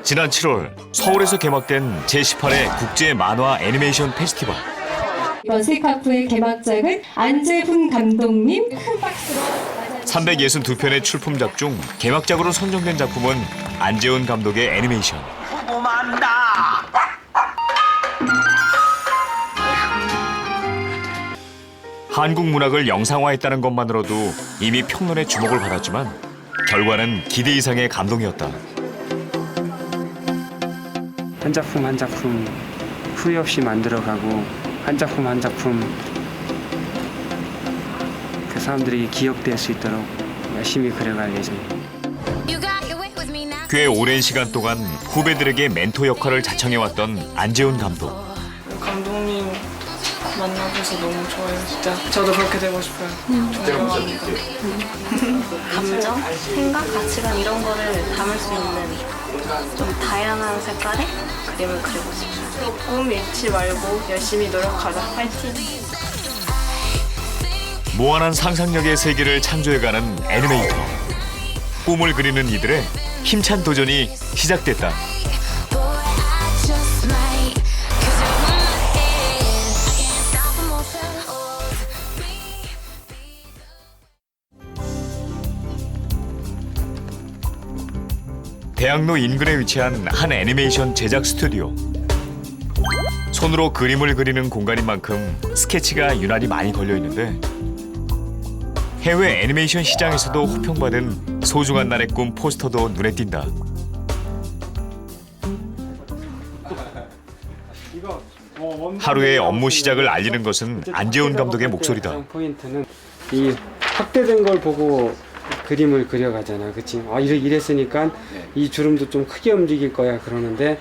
지난 7월 서울에서 개막된 제18회 국제 만화 애니메이션 페스티벌. 이번 세카프의 개막작은 안재훈 감독님 큰 박수로 맞아주시면 362편의 출품작 중 개막작으로 선정된 작품은 안재훈 감독의 애니메이션. 한국 문학을 영상화했다는 것만으로도 이미 평론의 주목을 받았지만 결과는 기대 이상의 감동이었다. 한 작품 한 작품 후회 없이 만들어가고 한 작품 한 작품 그 사람들이 기억될 수 있도록 열심히 그려갈 예정입니다. 꽤 오랜 시간 동안 후배들에게 멘토 역할을 자청해왔던 안재훈 감독. 감독님 만나줘서 너무 좋아요. 진짜 저도 그렇게 되고 싶어요. 감정, 생각, 가치관 이런 거를 담을 수 있는 좀 다양한 색깔의 그림을 그리고 싶어요. 꿈 잃지 말고 열심히 노력하자. 파이팅! 무한한 상상력의 세계를 창조해가는 애니메이터. 꿈을 그리는 이들의 힘찬 도전이 시작됐다. 대학로 인근에 위치한 한 애니메이션 제작 스튜디오. 손으로 그림을 그리는 공간인 만큼 스케치가 유난히 많이 걸려 있는데 해외 애니메이션 시장에서도 호평받은 소중한 날의 꿈 포스터도 눈에 띈다. 하루의 업무 시작을 알리는 것은 안재훈 감독의 목소리다. 포인트는 이 확대된 걸 보고 그림을 그려가잖아, 그렇지? 아 이랬으니까 이 주름도 좀 크게 움직일 거야 그러는데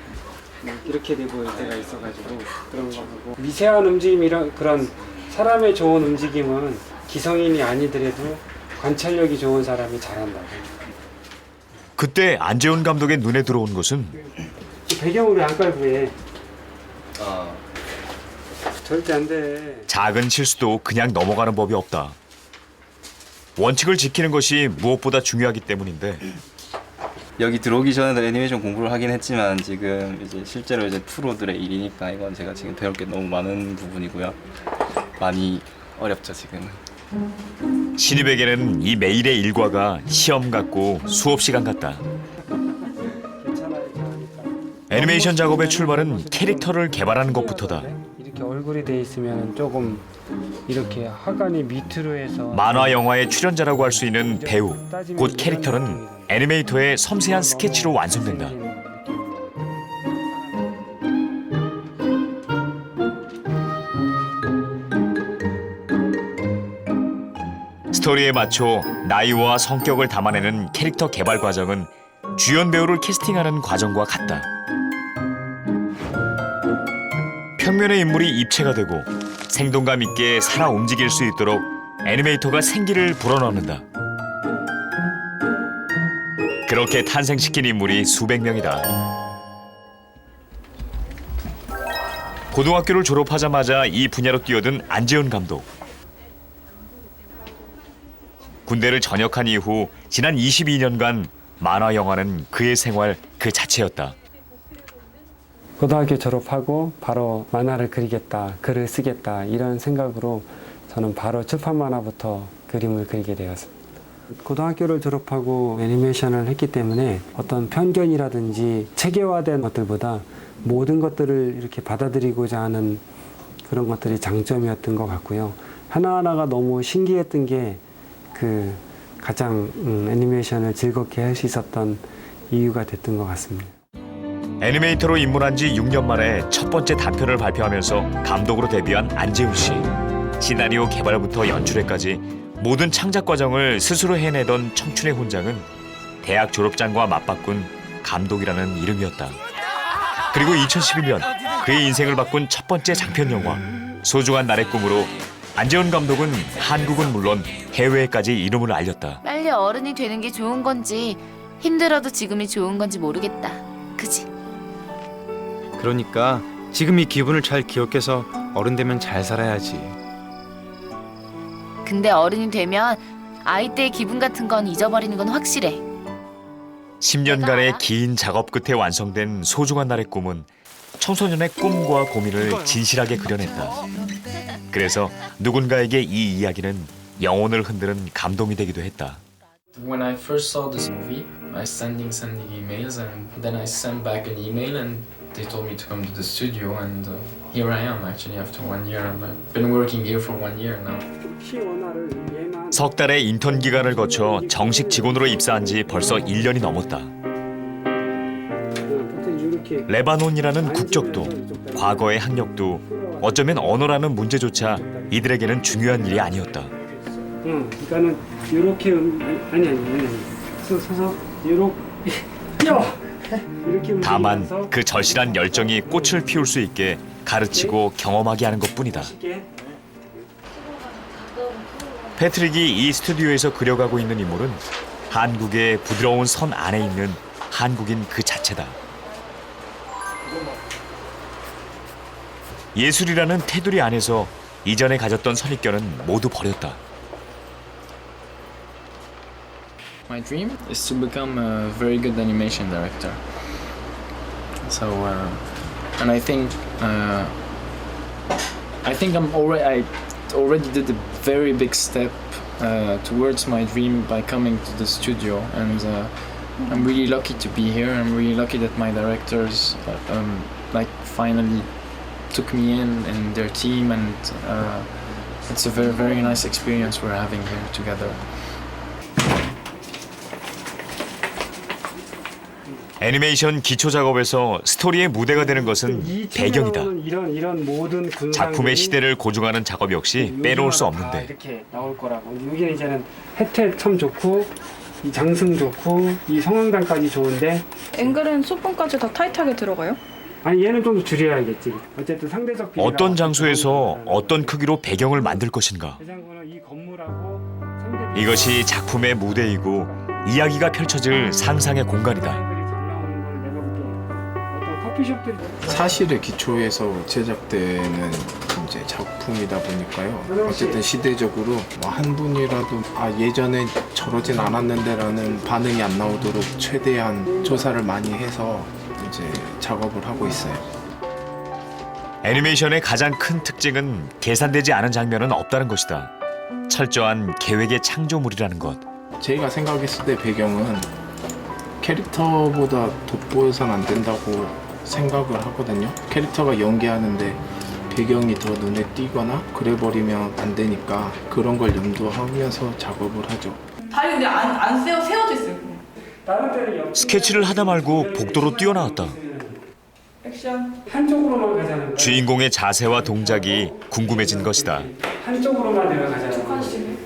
이렇게 돼 보일 때가 있어가지고 그런 거 보고 미세한 움직임이랑 그런 사람의 좋은 움직임은 기성인이 아니더라도 관찰력이 좋은 사람이 잘한다고. 그때 안재훈 감독의 눈에 들어온 것은 이 배경으로 안 깔고 해. 절대 안 돼. 작은 실수도 그냥 넘어가는 법이 없다. 원칙을 지키는 것이 무엇보다 중요하기 때문인데 여기 들어오기 전에도 애니메이션 공부를 하긴 했지만 지금 이제 실제로 이제 프로들의 일이니까 이건 제가 지금 배울 게 너무 많은 부분이고요. 많이 어렵죠 지금은. 신입에게는 이 매일의 일과가 시험 같고 수업 시간 같다. 애니메이션 작업의 출발은 캐릭터를 개발하는 것부터다. 이렇게 얼굴이 돼 있으면 조금 이렇게 하관이 밑으로 해서 만화 영화의 출연자라고 할 수 있는 배우, 곧 캐릭터는 애니메이터의 섬세한 스케치로 완성된다. 스토리에 맞춰 나이와 성격을 담아내는 캐릭터 개발 과정은 주연 배우를 캐스팅하는 과정과 같다. 평면의 인물이 입체가 되고 생동감 있게 살아 움직일 수 있도록 애니메이터가 생기를 불어넣는다. 그렇게 탄생시킨 인물이 수백 명이다. 고등학교를 졸업하자마자 이 분야로 뛰어든 안재훈 감독. 군대를 전역한 이후 지난 22년간 만화 영화는 그의 생활 그 자체였다. 고등학교 졸업하고 바로 만화를 그리겠다, 글을 쓰겠다 이런 생각으로 저는 바로 출판 만화부터 그림을 그리게 되었습니다. 고등학교를 졸업하고 애니메이션을 했기 때문에 어떤 편견이라든지 체계화된 것들보다 모든 것들을 이렇게 받아들이고자 하는 그런 것들이 장점이었던 것 같고요. 하나하나가 너무 신기했던 게 그 가장 애니메이션을 즐겁게 할 수 있었던 이유가 됐던 것 같습니다. 애니메이터로 입문한 지 6년 만에 첫 번째 단편을 발표하면서 감독으로 데뷔한 안재훈 씨. 시나리오 개발부터 연출에까지 모든 창작 과정을 스스로 해내던 청춘의 훈장은 대학 졸업장과 맞바꾼 감독이라는 이름이었다. 그리고 2011년 그의 인생을 바꾼 첫 번째 장편 영화 소중한 날의 꿈으로 안재훈 감독은 한국은 물론 해외에까지 이름을 알렸다. 빨리 어른이 되는 게 좋은 건지 힘들어도 지금이 좋은 건지 모르겠다. 그지? 그러니까 지금 이 기분을 잘 기억해서 어른 되면 잘 살아야지. 근데 어른이 되면 아이 때의 기분 같은 건 잊어버리는 건 확실해. 10년간의 긴 작업 끝에 완성된 소중한 날의 꿈은 청소년의 꿈과 고민을 진실하게 그려냈다. 그래서 누군가에게 이 이야기는 영혼을 흔드는 감동이 되기도 했다. When I first saw this movie, I sending emails and then I sent back an email and they told me to come to the studio and here I am actually after 1 year. I've been working here for 1 year now. 석 달의 인턴 기간을 거쳐 정식 직원으로 입사한 지 벌써 1년이 넘었다. 레바논이라는 국적도 과거의 학력도 어쩌면 언어라는 문제조차 이들에게는 중요한 일이 아니었다. 그러니까는 이렇게 아니 서서 이렇게 이렇게 다만 그 절실한 열정이 꽃을 피울 수 있게 가르치고 경험하게 하는 것뿐이다. 패트릭이 이 스튜디오에서 그려가고 있는 인물은 한국의 부드러운 선 안에 있는 한국인 그 자체다. 예술이라는 테두리 안에서 이전에 가졌던 선입견은 모두 버렸다. My dream is to become a very good animation director. So, and I think I already did a very big step towards my dream by coming to the studio, and I'm really lucky to be here. I'm really lucky that my directors finally took me in and their team, and it's a very, very nice experience we're having here together. 애니메이션 기초 작업에서 스토리의 무대가 되는 것은 배경이다. 이런 모든 작품의 시대를 고증하는 작업 역시 빼놓을 수 없는데 이렇게 나올 거라고. 여기는 이제는 혜택 참 좋고 이 장승 좋고 이 성황단까지 좋은데 앵글은 소품까지 다 타이트하게 들어가요? 아니 얘는 좀 더 줄여야겠지. 어쨌든 상대적 비례가 어떤 장소에서 어떤 크기로 배경을 만들 것인가. 대장군은 이 건물하고 상대 이것이 작품의 무대이고 이야기가 펼쳐질 상상의 공간이다. 사실의 기초에서 제작되는 이제 작품이다 보니까요. 어쨌든 시대적으로 한 분이라도 예전에 저러진 않았는데라는 반응이 안 나오도록 최대한 조사를 많이 해서 이제 작업을 하고 있어요. 애니메이션의 가장 큰 특징은 계산되지 않은 장면은 없다는 것이다. 철저한 계획의 창조물이라는 것. 제가 생각했을 때 배경은 캐릭터보다 돋보여서는 안 된다고 생각을 하거든요. 캐릭터가 연기하는데 배경이 더 눈에 띄거나 그래버리면 안 되니까 그런 걸 염두하면서 작업을 하죠. 다리 근데 안 세워져 있어요. 스케치를 하다 말고 복도로 뛰어나왔다. 액션. 한쪽으로만 가자는. 주인공의 자세와 동작이 궁금해진 것이다. 한쪽으로만 내려가자는.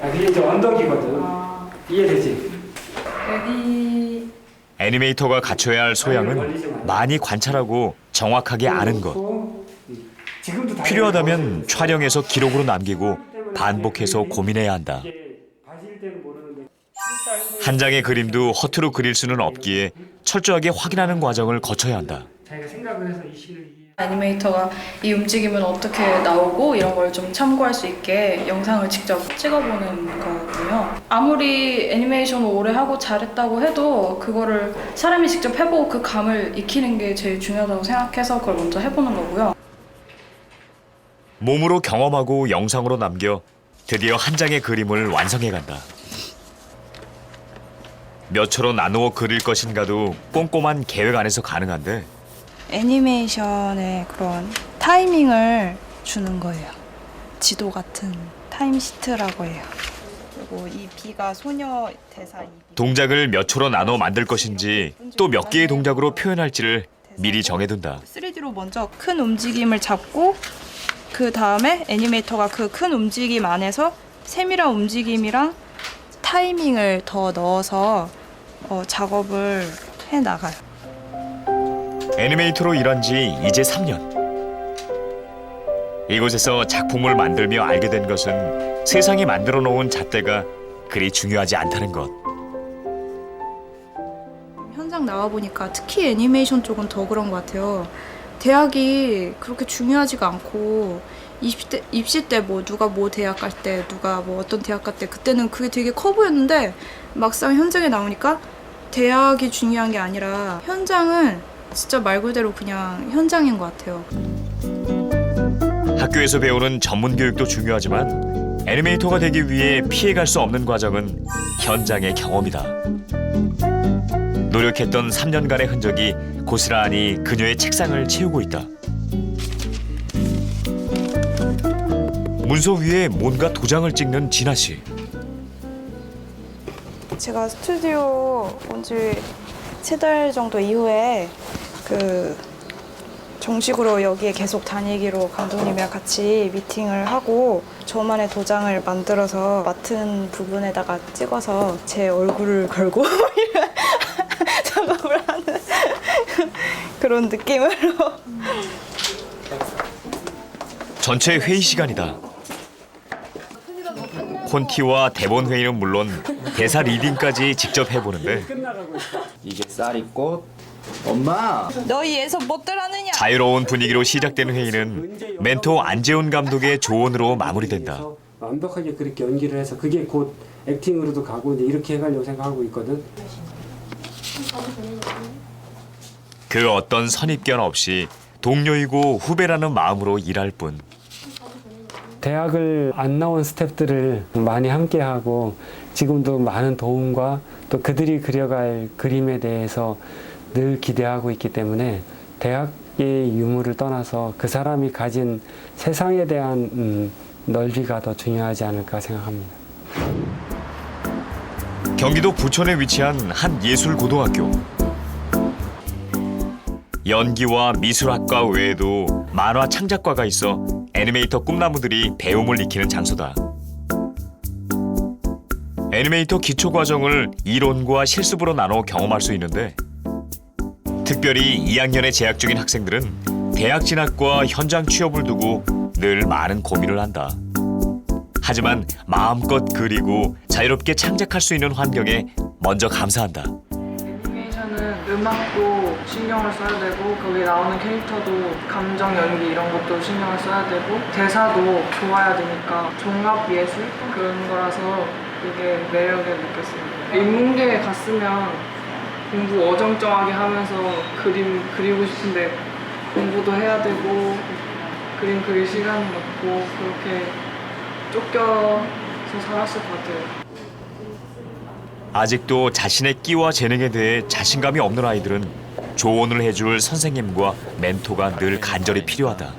그게 이제 언덕이거든. 이해되지? 레디. 애니메이터가 갖춰야 할 소양은 많이 관찰하고 정확하게 아는 것. 필요하다면 촬영해서 기록으로 남기고 반복해서 고민해야 한다. 한 장의 그림도 허투루 그릴 수는 없기에 철저하게 확인하는 과정을 거쳐야 한다. 애니메이터가 이 움직임은 어떻게 나오고 이런 걸 좀 참고할 수 있게 영상을 직접 찍어보는 거고요. 아무리 애니메이션을 오래 하고 잘했다고 해도 그거를 사람이 직접 해보고 그 감을 익히는 게 제일 중요하다고 생각해서 그걸 먼저 해보는 거고요. 몸으로 경험하고 영상으로 남겨 드디어 한 장의 그림을 완성해간다. 몇 초로 나누어 그릴 것인가도 꼼꼼한 계획 안에서 가능한데 애니메이션의 그런 타이밍을 주는 거예요. 지도 같은 타임시트라고 해요. 그리고 이 B가 소녀 대사 동작을 몇 초로 나눠 만들 것인지 또 몇 개의 동작으로 표현할지를 미리 정해둔다. 3D로 먼저 큰 움직임을 잡고 그 다음에 애니메이터가 그 큰 움직임 안에서 세밀한 움직임이랑 타이밍을 더 넣어서 작업을 해나가요. 애니메이터로 일한 지 이제 3년. 이곳에서 작품을 만들며 알게 된 것은 세상이 만들어 놓은 잣대가 그리 중요하지 않다는 것. 현장 나와보니까 특히 애니메이션 쪽은 더 그런 것 같아요. 대학이 그렇게 중요하지가 않고 입시 때 뭐 누가 뭐 대학 갈 때 누가 뭐 어떤 대학 갈 때 그때는 그게 되게 커 보였는데 막상 현장에 나오니까 대학이 중요한 게 아니라 현장은 진짜 말 그대로 그냥 현장인 것 같아요. 학교에서 배우는 전문 교육도 중요하지만 애니메이터가 되기 위해 피해갈 수 없는 과정은 현장의 경험이다. 노력했던 3년간의 흔적이 고스란히 그녀의 책상을 채우고 있다. 문서 위에 뭔가 도장을 찍는 진아 씨. 제가 스튜디오 온 지 3달 정도 이후에 정식으로 여기에 계속 다니기로 감독님이랑 같이 미팅을 하고 저만의 도장을 만들어서 맡은 부분에다가 찍어서 제 얼굴을 걸고 작업을 하는 그런 느낌으로. 전체 회의 시간이다. 콘티와 대본 회의는 물론 대사 리딩까지 직접 해보는데 이게 쌀이꽃. 엄마. 너희 예서 못 들었느냐? 자유로운 분위기로 시작되는 회의는 멘토 안재훈 감독의 조언으로 마무리된다. 완벽하게 그렇게 연기를 해서 그게 곧 액팅으로도 가고 이제 이렇게 해가려고 생각하고 있거든. 그 어떤 선입견 없이 동료이고 후배라는 마음으로 일할 뿐. 대학을 안 나온 스태프들을 많이 함께하고 지금도 많은 도움과 또 그들이 그려갈 그림에 대해서 늘 기대하고 있기 때문에 대학의 유무를 떠나서 그 사람이 가진 세상에 대한 넓이가 더 중요하지 않을까 생각합니다. 경기도 부천에 위치한 한 예술고등학교. 연기와 미술학과 외에도 만화 창작과가 있어 애니메이터 꿈나무들이 배움을 익히는 장소다. 애니메이터 기초과정을 이론과 실습으로 나눠 경험할 수 있는데 특별히 2학년에 재학 중인 학생들은 대학 진학과 현장 취업을 두고 늘 많은 고민을 한다. 하지만 마음껏 그리고 자유롭게 창작할 수 있는 환경에 먼저 감사한다. 애니메이션은 음악도 신경을 써야 되고 거기 나오는 캐릭터도 감정 연기 이런 것도 신경을 써야 되고 대사도 좋아야 되니까 종합 예술 그런 거라서 되게 매력을 느꼈어요. 인문계에 갔으면 공부 어정쩡하게 하면서 그림 그리고 싶은데 공부도 해야 되고 그림 그릴 시간은 없고 그렇게 쫓겨서 살았을 것 같아요. 아직도 자신의 끼와 재능에 대해 자신감이 없는 아이들은 조언을 해줄 선생님과 멘토가 늘 간절히 필요하다.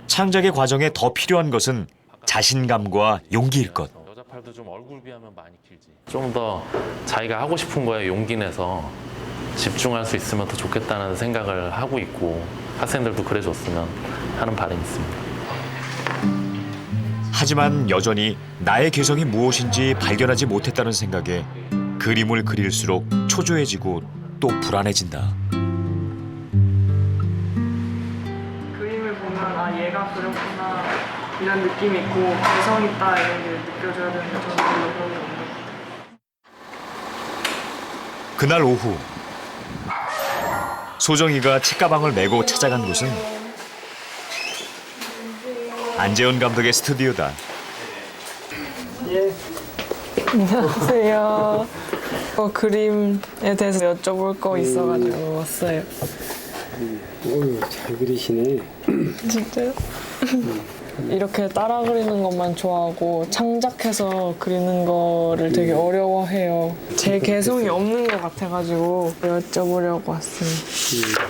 창작의 과정에 더 필요한 것은 자신감과 용기일 것. 여자 팔도 좀 얼굴 비하면 많이 길지. 좀 더 자기가 하고 싶은 거에 용기 내서 집중할 수 있으면 더 좋겠다는 생각을 하고 있고 학생들도 그래줬으면 하는 바람이 있습니다. 하지만 여전히 나의 개성이 무엇인지 발견하지 못했다는 생각에 그림을 그릴수록 초조해지고 또 불안해진다. 그림을 보면 아 얘가 그렸구나 이런 느낌이 있고 개성 있다 이런 게 느껴져야 되는데 저는 별로 그런 게 없는 것 같아요. 그날 오후 소정이가 책가방을 메고 찾아간 곳은 안재훈 감독의 스튜디오다. 예. 안녕하세요. 그림에 대해서 여쭤볼 거 있어가지고 왔어요. 오, 잘 그리시네. 진짜요? 이렇게 따라 그리는 것만 좋아하고 창작해서 그리는 거를 되게 어려워해요. 제 개성이 없는 것 같아가지고 여쭤보려고 왔습니다.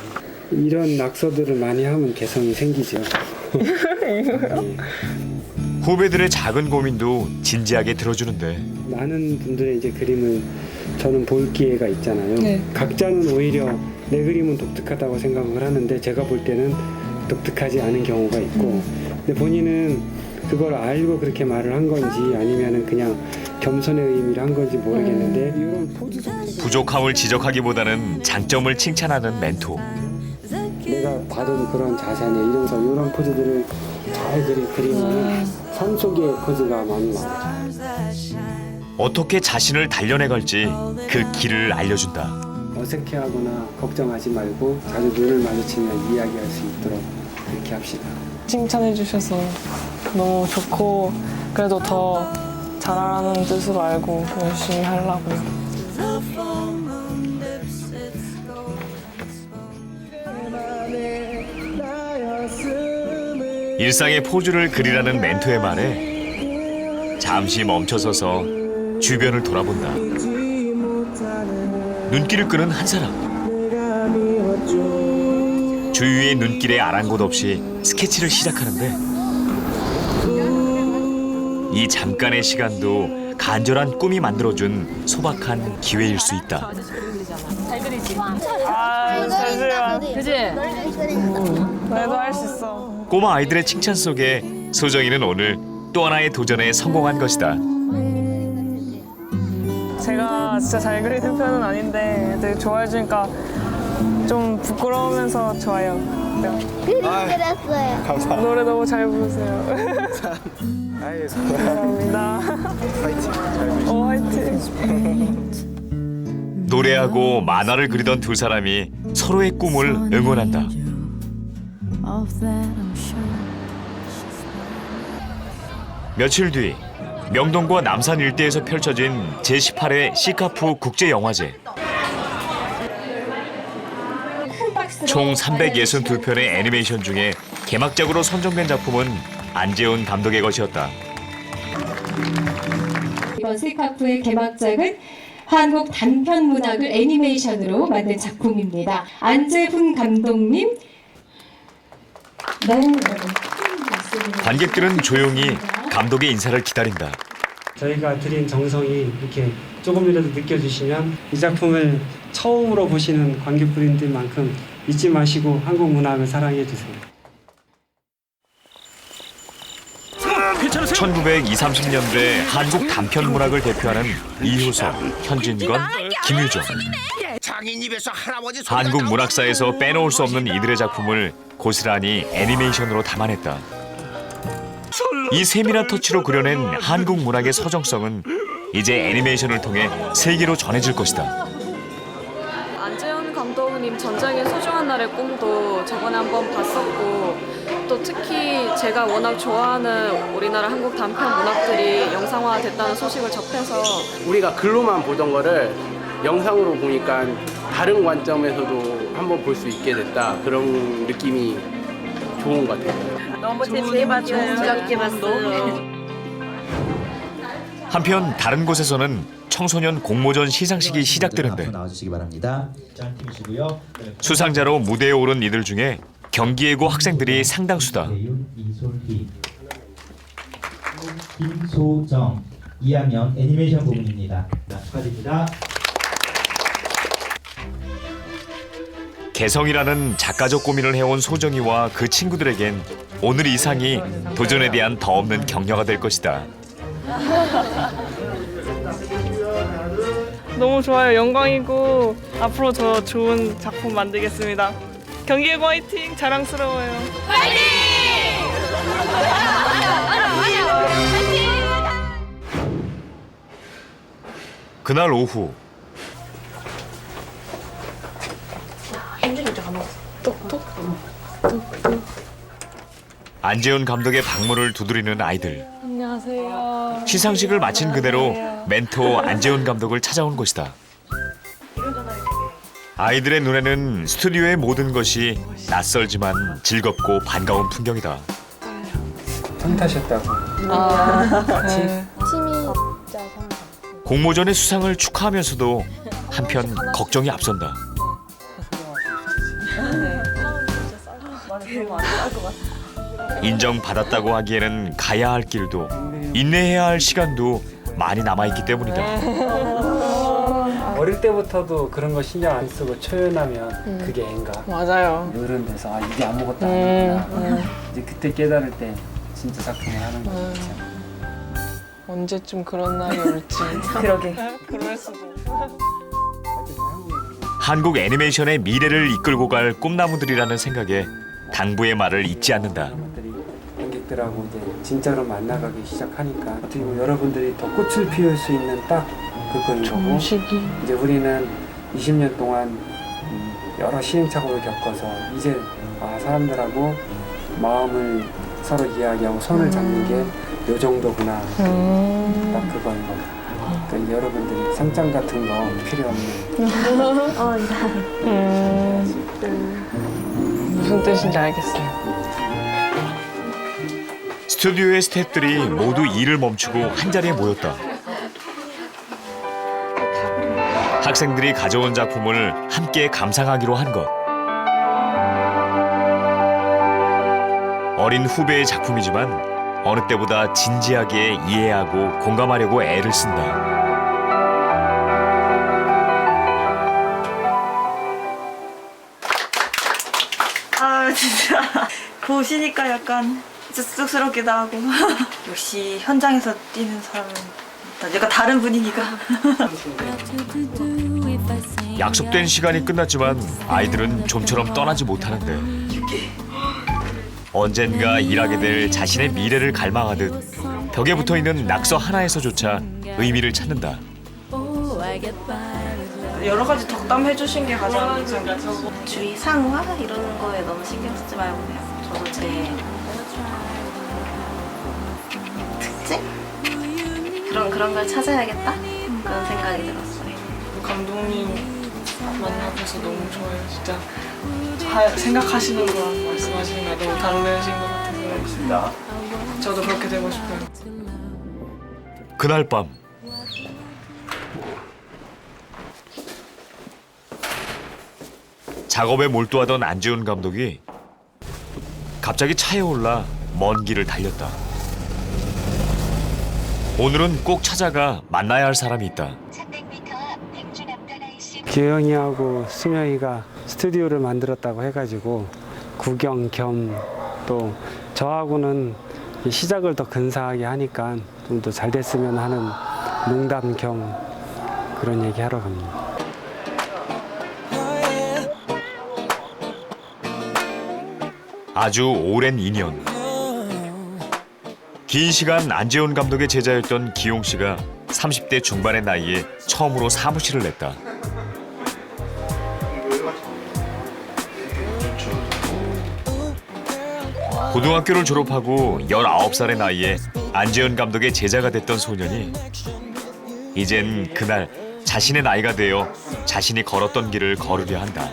이런 낙서들을 많이 하면 개성이 생기죠. 후배들의 작은 고민도 진지하게 들어주는데 많은 분들의 이제 그림을 저는 볼 기회가 있잖아요. 네. 각자는 오히려 내 그림은 독특하다고 생각을 하는데 제가 볼 때는 독특하지 않은 경우가 있고 근데 본인은 그걸 알고 그렇게 말을 한 건지 아니면은 그냥 겸손의 의미를 한 건지 모르겠는데 이런 포즈 부족함을 지적하기보다는 장점을 칭찬하는 멘토. 내가 받은 그런 자세나 이런 포즈들을 잘 그리면 삶 속의 포즈가 많이 나와요. 어떻게 자신을 단련해갈지 그 길을 알려준다. 어색해하거나 걱정하지 말고 자주 눈을 마주치면 이야기할 수 있도록 그렇게 합시다. 칭찬해 주셔서 너무 좋고 그래도 더 잘하라는 뜻으로 알고 열심히 하려고요. 일상의 포즈를 그리라는 멘토의 말에 잠시 멈춰서서 주변을 돌아본다. 눈길을 끄는 한 사람. 주위의 눈길에 아랑곳 없이 스케치를 시작하는데 이 잠깐의 시간도 간절한 꿈이 만들어준 소박한 기회일 수 있다. 잘 그리지? 아, 잘그려. 그지? 나도 할 수 있어. 꼬마 아이들의 칭찬 속에 소정이는 오늘 또 하나의 도전에 성공한 것이다. 제가 진짜 잘 그리는 편은 아닌데 애들 좋아해 주니까 좀 부끄러우면서 좋아요. 그림 그렸어요. 감사합니다. 노래 너무 잘 부르세요. 감사합니다. 화이팅. 노래하고 만화를 그리던 두 사람이 서로의 꿈을 응원한다. 며칠 뒤 명동과 남산 일대에서 펼쳐진 제18회 시카프 국제영화제. 총 362편의 애니메이션 중에 개막작으로 선정된 작품은 안재훈 감독의 것이었다. 이번 시카프의 개막작은 한국 단편 문학을 애니메이션으로 만든 작품입니다. 안재훈 감독님. 네. 관객들은 조용히 감독의 인사를 기다린다. 저희가 드린 정성이 이렇게 조금이라도 느껴지시면 이 작품을 처음으로 보시는 관객분들만큼 잊지 마시고 한국 문학을 사랑해 주세요. 1920, 30년대 한국 단편 문학을 대표하는 이효석, 현진건, 김유정. 한국 문학사에서 빼놓을 수 없는 이들의 작품을 고스란히 애니메이션으로 담아냈다. 이 세밀한 터치로 그려낸 한국 문학의 서정성은 이제 애니메이션을 통해 세계로 전해질 것이다. 안재훈 감독님 전장의 소중한 날의 꿈도 저번에 한번 봤었고 또 특히 제가 워낙 좋아하는 우리나라 한국 단편 문학들이 영상화 됐다는 소식을 접해서 우리가 글로만 보던 거를 영상으로 보니까 다른 관점에서도 한번 볼 수 있게 됐다. 그런 느낌이 좋은 것 같아요. 너무 재밌게 봤어요. 한편 다른 곳에서는 청소년 공모전 시상식이 시작되는데 나와주시기 바랍니다. 수상자로 무대에 오른 이들 중에 경기예고 학생들이 상당수다. 김소정 2학년 애니메이션 부문입니다. 축하드립니다. 개성이라는 작가적 고민을 해온 소정이와 그 친구들에겐 오늘 이 상이 도전에 대한 더 없는 격려가 될 것이다. 너무 좋아요. 영광이고 앞으로 더 좋은 작품 만들겠습니다. 경기예고 화이팅! 자랑스러워요. 그날 오후 안재훈 감독의 방문을 두드리는 아이들. 안녕하세요. 시상식을 마친 그대로 멘토 안재훈 감독을 찾아온 것이다. 아이들의 눈에는 스튜디오의 모든 것이 낯설지만 즐겁고 반가운 풍경이다. 상 타셨다고. 네. 공모전의 수상을 축하하면서도 한편 걱정이 앞선다. 인정받았다고 하기에는 가야 할 길도 인내해야 할 시간도 많이 남아있기 때문이다. 어릴 때부터도 그런 거 신경 안 쓰고 초연하면 그게 애인가. 맞아요. 어른 돼서 이게 아무것도 아니구나. 이제 그때 깨달을 때 진짜 작품을 하는 거죠. 언제쯤 그런 날이 올지. 그러게. 그럴 수도. 한국 애니메이션의 미래를 이끌고 갈 꿈나무들이라는 생각에 당부의 말을 잊지 않는다. 관객들하고 이제 진짜로 만나가기 시작하니까 어떻게 보면 여러분들이 더 꽃을 피울 수 있는 딱 그거인 거고 이제 우리는 20년 동안 여러 시행착오를 겪어서 이제 사람들하고 마음을 서로 이야기하고 손을 잡는 게 요 정도구나. 딱 그거 여러분들이 상장 같은 거 필요 없는. 무슨 뜻인지 알겠어요. 스튜디오의 스태프들이 모두 일을 멈추고 한자리에 모였다. 학생들이 가져온 작품을 함께 감상하기로 한 것. 어린 후배의 작품이지만 어느 때보다 진지하게 이해하고 공감하려고 애를 쓴다. 아 진짜 보시니까 약간 쑥스럽기도 하고 역시 현장에서 뛰는 사람은 약간 다른 분위기가 약속된 시간이 끝났지만 아이들은 좀처럼 떠나지 못하는데 언젠가 일하게 될 자신의 미래를 갈망하듯 벽에 붙어있는 낙서 하나에서조차 의미를 찾는다. 여러 가지 덕담해 주신 게 가장 인상적이었어요. 주위 상화 이런 거에 너무 신경 쓰지 말고 그냥 저도 제 특징? 그런 걸 찾아야겠다? 그런 생각이 들었어요. 감독님 만나서 너무 좋아요. 진짜 생각하시는 거랑 말씀하시는 거 너무 다르신 것 같아서 저도 그렇게 되고 싶어요. 그날 밤 작업에 몰두하던 안지훈 감독이 갑자기 차에 올라 먼 길을 달렸다. 오늘은 꼭 찾아가 만나야 할 사람이 있다. 규영이하고 수명이가 스튜디오를 만들었다고 해가지고 구경 겸 또 저하고는 시작을 더 근사하게 하니까 좀 더 잘 됐으면 하는 농담 겸 그런 얘기 하러 갑니다. 아주 오랜 인연. 긴 시간 안재훈 감독의 제자였던 기용 씨가 30대 중반의 나이에 처음으로 사무실을 냈다. 고등학교를 졸업하고 19살의 나이에 안재훈 감독의 제자가 됐던 소년이 이젠 그날 자신의 나이가 되어 자신이 걸었던 길을 걸으려 한다.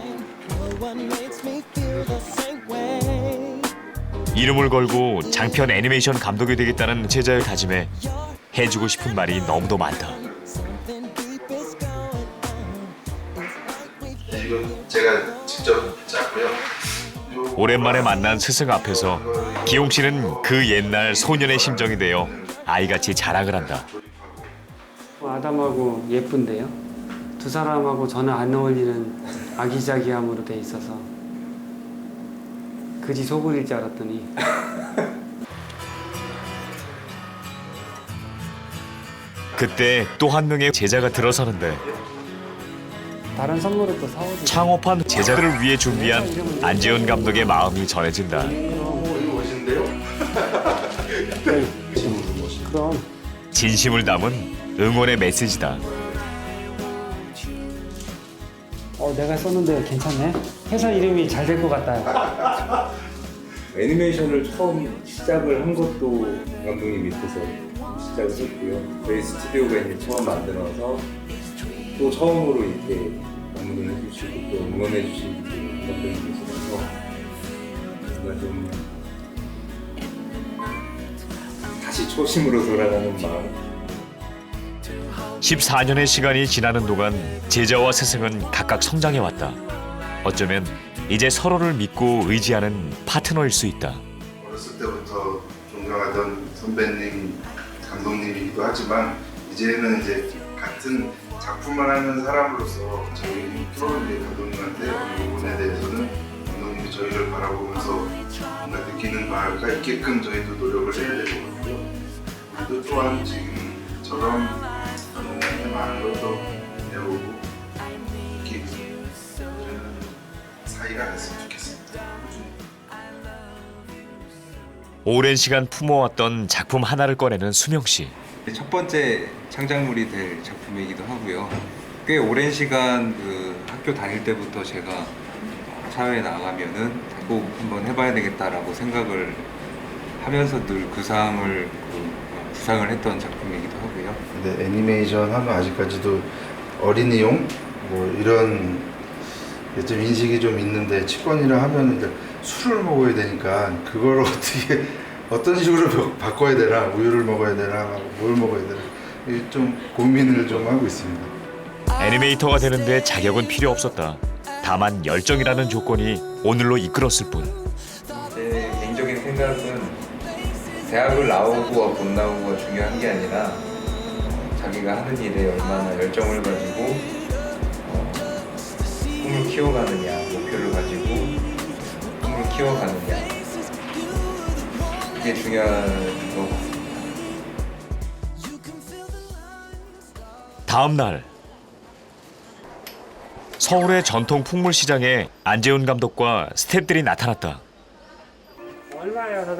이름을 걸고 장편 애니메이션 감독이 되겠다는 제자의 다짐에 해주고 싶은 말이 너무도 많다. 이건 제가 직접 짰고요. 오랜만에 만난 스승 앞에서 기용 씨는 그 옛날 소년의 심정이 되어 아이같이 자랑을 한다. 아담하고 예쁜데요. 두 사람하고 저는 안 어울리는 아기자기함으로 돼 있어서 그지 소굴일 줄 알았더니 그때 또 한 명의 제자가 들어서는데 다른 선물을 또 사오지. 창업한 제자들을 위해 준비한 안재훈 감독의 마음이 전해진다. 그럼 진심을 담은 응원의 메시지다. 내가 썼는데 괜찮네. 회사 이름이 잘 될 것 같다. 애니메이션을 처음 시작을 한 것도 감독님 밑에서 시작을 했고요. 저희 스튜디오가 이제 처음 만들어서 또 처음으로 이렇게 방문을 해주시고 또 응원해주신 감독님이시라서 뭔가 좀 다시 초심으로 돌아가는 마음. 14년의 시간이 지나는 동안 제자와 스승은 각각 성장해왔다. 어쩌면 이제 서로를 믿고 의지하는 파트너일 수 있다. 어렸을 때부터 존경하던 선배님, 감독님이기도 하지만 이제는 이제 같은 작품을 하는 사람으로서 저희 프로그램 감독님한테 어느 부분에 대해서는 감독님이 저희를 바라보면서 뭔가 느끼는 바가 있게끔 저희도 노력을 해야 될 것 같고요. 우리도 또한 지금처럼 감독님의 마음으로 또 배우고 이렇게 사이가 됐으면 좋겠습니다. 오랜 시간 품어왔던 작품 하나를 꺼내는 수명 씨. 첫 번째 창작물이 될 작품이기도 하고요. 꽤 오랜 시간 학교 다닐 때부터 제가 사회에 나가면은 꼭 한번 해봐야 되겠다라고 생각을 하면서 늘 그 사항을 구상을 했던 작품이기도 하고요. 근데 애니메이션 하면 아직까지도 어린이용 뭐 이런 좀 인식이 좀 있는데 치권이라 하면 이제 술을 먹어야 되니까 그걸 어떻게 어떤 식으로 바꿔야 되나, 우유를 먹어야 되나, 뭘 먹어야 되나 좀 고민을 좀 하고 있습니다. 애니메이터가 되는데 자격은 필요 없었다. 다만 열정이라는 조건이 오늘로 이끌었을 뿐. 제 개인적인 생각은 대학을 나오고 못 나오고가 중요한 게 아니라 자기가 하는 일에 얼마나 열정을 가지고 꿈을 키워가느냐, 목표를 가지고 꿈을 키워가느냐, 그게 중요한 것 같습니다. 다음 날 서울의 전통 풍물시장에 안재훈 감독과 스태프들이 나타났다.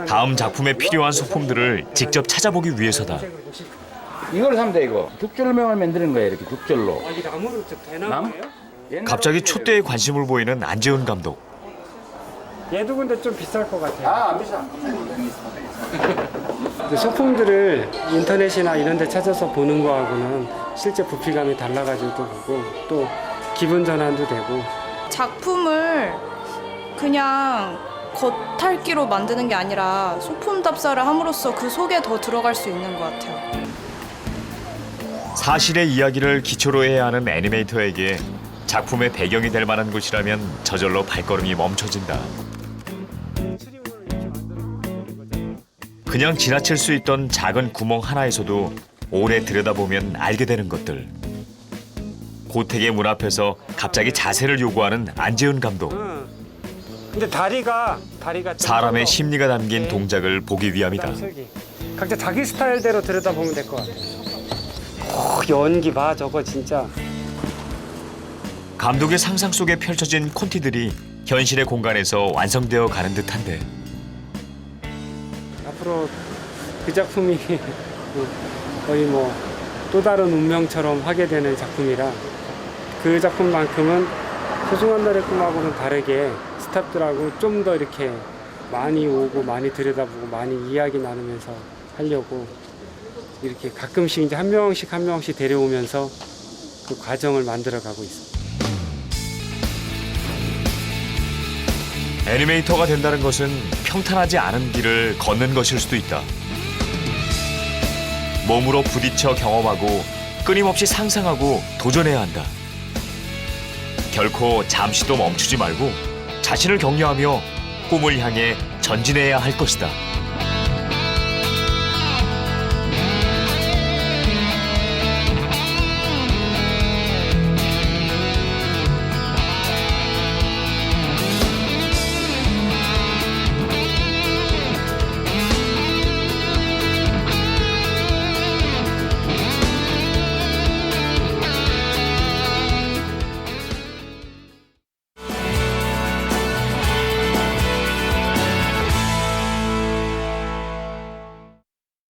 다음 작품에 필요한 소품들을 직접 찾아보기 위해서다. 이걸 사면 돼, 이거. 죽절명을 만드는 거예요, 이렇게 죽절로. 나무로 되나? 갑자기 촛대에 관심을 보이는 안재훈 감독. 얘도 근데 좀 비쌀 것 같아요. 안 비싸. 소품들을 인터넷이나 이런 데 찾아서 보는 거하고는 실제 부피감이 달라가지고 또 보고 또 기분 전환도 되고. 작품을 그냥 겉핥기로 만드는 게 아니라 소품 답사를 함으로써 그 속에 더 들어갈 수 있는 것 같아요. 사실의 이야기를 기초로 해야 하는 애니메이터에게 작품의 배경이 될 만한 곳이라면 저절로 발걸음이 멈춰진다. 그냥 지나칠 수 있던 작은 구멍 하나에서도 오래 들여다보면 알게 되는 것들. 고택의 문 앞에서 갑자기 자세를 요구하는 안재훈 감독. 근데 다리가 사람의 심리가 담긴 동작을 보기 위함이다. 각자 자기 스타일대로 들여다보면 될 것 같아요. 연기 봐, 저거 진짜. 감독의 상상 속에 펼쳐진 콘티들이 현실의 공간에서 완성되어 가는 듯한데. 앞으로 그 작품이 거의 뭐 또 다른 운명처럼 하게 되는 작품이라 그 작품만큼은 소중한 날의 꿈하고는 다르게 스태프들하고 좀 더 이렇게 많이 오고 많이 들여다보고 많이 이야기 나누면서 하려고 이렇게 가끔씩 이제 한 명씩 데려오면서 그 과정을 만들어가고 있습니다. 애니메이터가 된다는 것은 평탄하지 않은 길을 걷는 것일 수도 있다. 몸으로 부딪혀 경험하고 끊임없이 상상하고 도전해야 한다. 결코 잠시도 멈추지 말고 자신을 격려하며 꿈을 향해 전진해야 할 것이다.